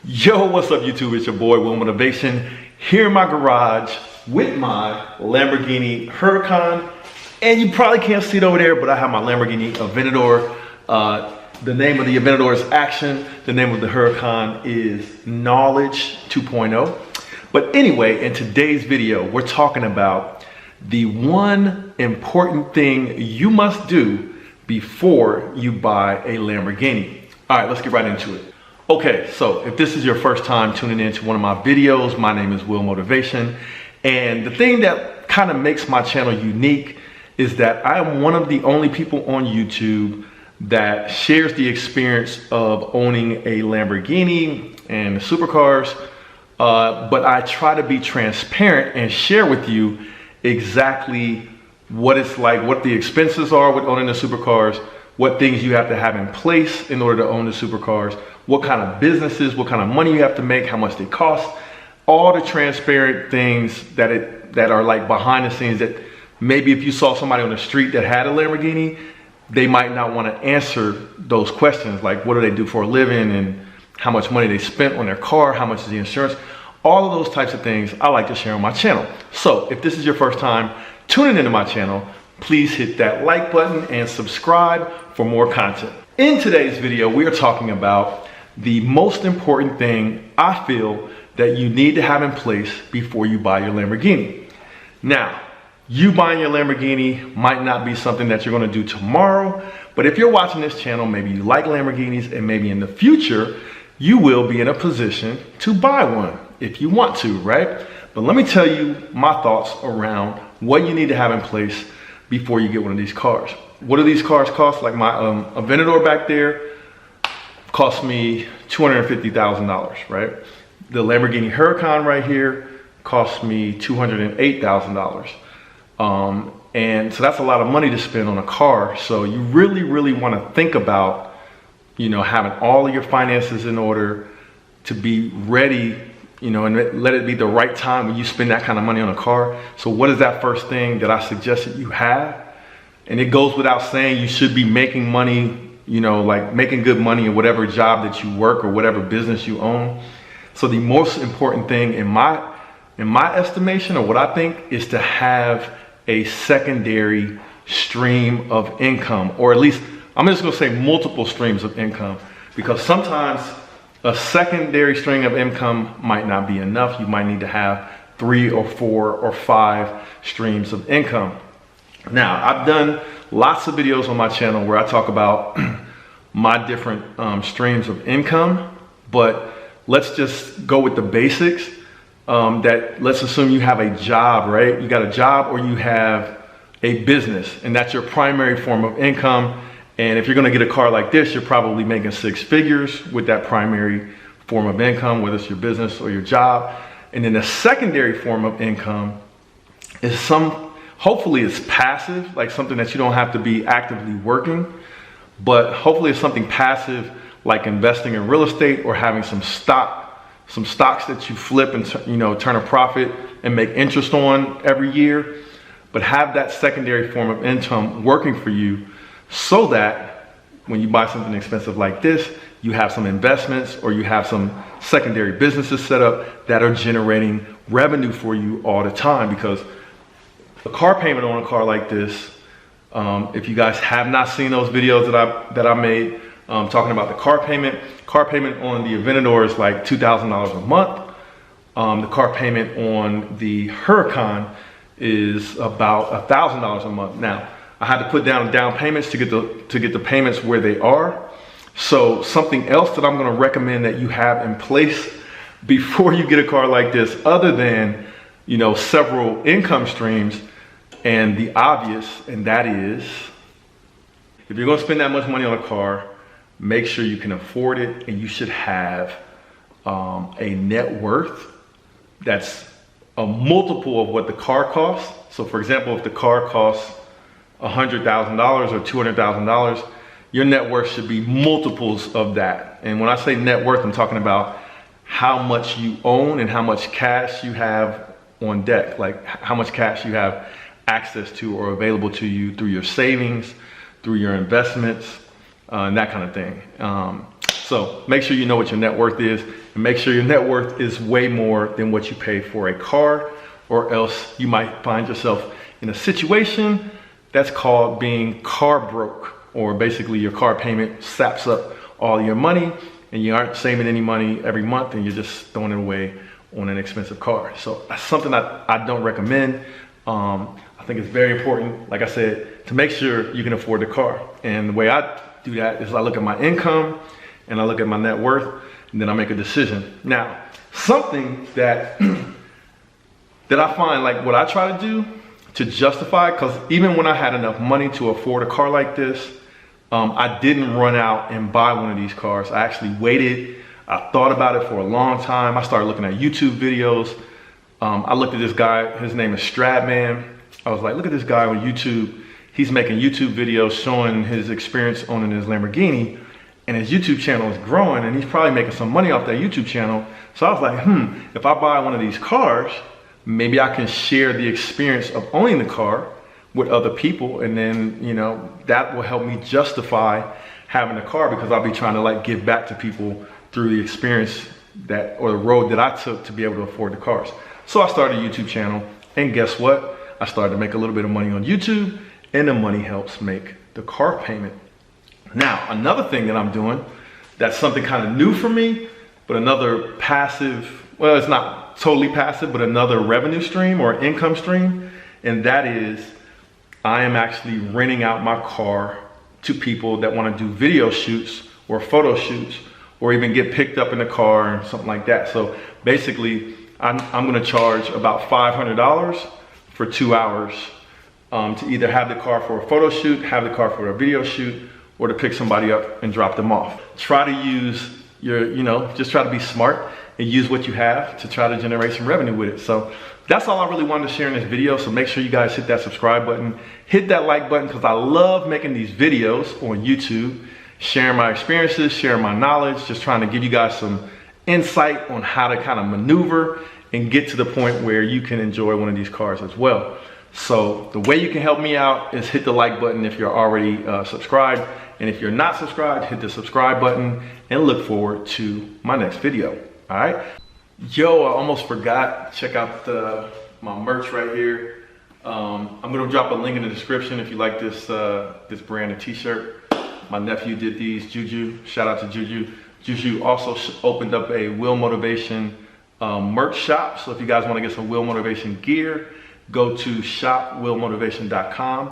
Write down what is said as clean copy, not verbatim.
Yo, what's up YouTube? It's your boy Will Motivation here in my garage with my Lamborghini Huracan. And you probably can't see it over there, but I have my Lamborghini Aventador. The name of the Aventador is Action. The name of the Huracan is Knowledge 2.0. But anyway, in today's video, we're talking about the one important thing you must do before you buy a Lamborghini. All right, let's get right into it. Okay, so if this is your first time tuning into one of my videos, my name is Will Motivation. And the thing that kind of makes my channel unique is that I am one of the only people on YouTube that shares the experience of owning a Lamborghini and supercars. But I try to be transparent and share with you exactly what it's like, what the expenses are with owning the supercars, what things you have to have in place in order to own the supercars, what kind of businesses, what kind of money you have to make, how much they cost, all the transparent things that are like behind the scenes that maybe if you saw somebody on the street that had a Lamborghini, they might not want to answer those questions, like what do they do for a living and how much money they spent on their car, how much is the insurance, all of those types of things I like to share on my channel. So if this is your first time tuning into my channel, please hit that like button and subscribe for more content. In today's video, we are talking about the most important thing I feel that you need to have in place before you buy your Lamborghini. Now, you buying your Lamborghini might not be something that you're going to do tomorrow, but if you're watching this channel, maybe you like Lamborghinis and maybe in the future, you will be in a position to buy one if you want to, right? But let me tell you my thoughts around what you need to have in place before you get one of these cars. What do these cars cost? Like my Aventador back there cost me $250,000, right? The Lamborghini Huracan right here cost me $208,000. And so that's a lot of money to spend on a car. So you really want to think about, having all of your finances in order to be ready, and let it be the right time when you spend that kind of money on a car. So what is that first thing that I suggest that you have? And it goes without saying you should be making money, like making good money in whatever job that you work or whatever business you own. So the most important thing in my estimation, or what I think, is to have a secondary stream of income, or at least I'm just gonna say multiple streams of income, because sometimes a secondary string of income might not be enough. You might need to have 3 or 4 or 5 streams of income. Now, I've done lots of videos on my channel where I talk about my different streams of income, but let's just go with the basics. Let's assume you have a job, right? You got a job or you have a business, and that's your primary form of income. And if you're gonna get a car like this, you're probably making 6 figures with that primary form of income, whether it's your business or your job. And then the secondary form of income is hopefully it's passive, like something that you don't have to be actively working, but hopefully it's something passive like investing in real estate or having some stocks that you flip and turn a profit and make interest on every year. But have that secondary form of income working for you so that when you buy something expensive like this, you have some investments or you have some secondary businesses set up that are generating revenue for you all the time. Because a car payment on a car like this, if you guys have not seen those videos that I made talking about the car payment on the Aventador is like $2,000 a month. The car payment on the Huracan is about $1,000 a month. Now, I had to put down payments to get the payments where they are. So something else that I'm going to recommend that you have in place before you get a car like this, other than several income streams, and the obvious, and that is, if you're going to spend that much money on a car, make sure you can afford it, and you should have a net worth that's a multiple of what the car costs. So for example, if the car costs $100,000 or $200,000, your net worth should be multiples of that. And when I say net worth, I'm talking about how much you own and how much cash you have on deck, like how much cash you have access to or available to you through your savings, through your investments, and that kind of thing. So make sure you know what your net worth is, and make sure your net worth is way more than what you pay for a car, or else you might find yourself in a situation that's called being car broke, or basically your car payment saps up all your money and you aren't saving any money every month and you're just throwing it away on an expensive car. So that's something that I don't recommend. I think it's very important, like I said, to make sure you can afford the car. And the way I do that is I look at my income and I look at my net worth, and then I make a decision. Now, something that that I find, like what I try to do to justify, because even when I had enough money to afford a car like this, I didn't run out and buy one of these cars. I actually waited. I thought about it for a long time. I started looking at YouTube videos. I looked at this guy, his name is Stradman. I was like, look at this guy on YouTube. He's making YouTube videos showing his experience owning his Lamborghini, and his YouTube channel is growing, and he's probably making some money off that YouTube channel. So I was like, if I buy one of these cars, maybe I can share the experience of owning the car with other people, and then, you know, that will help me justify having a car, because I'll be trying to like give back to people through the experience that, or the road that I took to be able to afford the cars. So I started a YouTube channel, and guess what? I started to make a little bit of money on YouTube, and the money helps make the car payment. Now, another thing that I'm doing, that's something kind of new for me, but another passive, well, it's not totally passive, but another revenue stream or income stream, and that is I am actually renting out my car to people that want to do video shoots or photo shoots, or even get picked up in the car and something like that. So basically, I'm going to charge about $500 for 2 hours to either have the car for a photo shoot, have the car for a video shoot, or to pick somebody up and drop them off. Try to use your, just try to be smart and use what you have to try to generate some revenue with it. So that's all I really wanted to share in this video. So make sure you guys hit that subscribe button, hit that like button, because I love making these videos on YouTube, sharing my experiences, sharing my knowledge, just trying to give you guys some insight on how to kind of maneuver and get to the point where you can enjoy one of these cars as well. So the way you can help me out is hit the like button if you're already subscribed. And if you're not subscribed, hit the subscribe button, and look forward to my next video. All right. Yo, I almost forgot. Check out my merch right here. I'm gonna drop a link in the description if you like this this brand of t-shirt. My nephew did these, Juju. Shout out to Juju. Juju also opened up a Will Motivation merch shop. So if you guys want to get some Will Motivation gear, go to shopwillmotivation.com.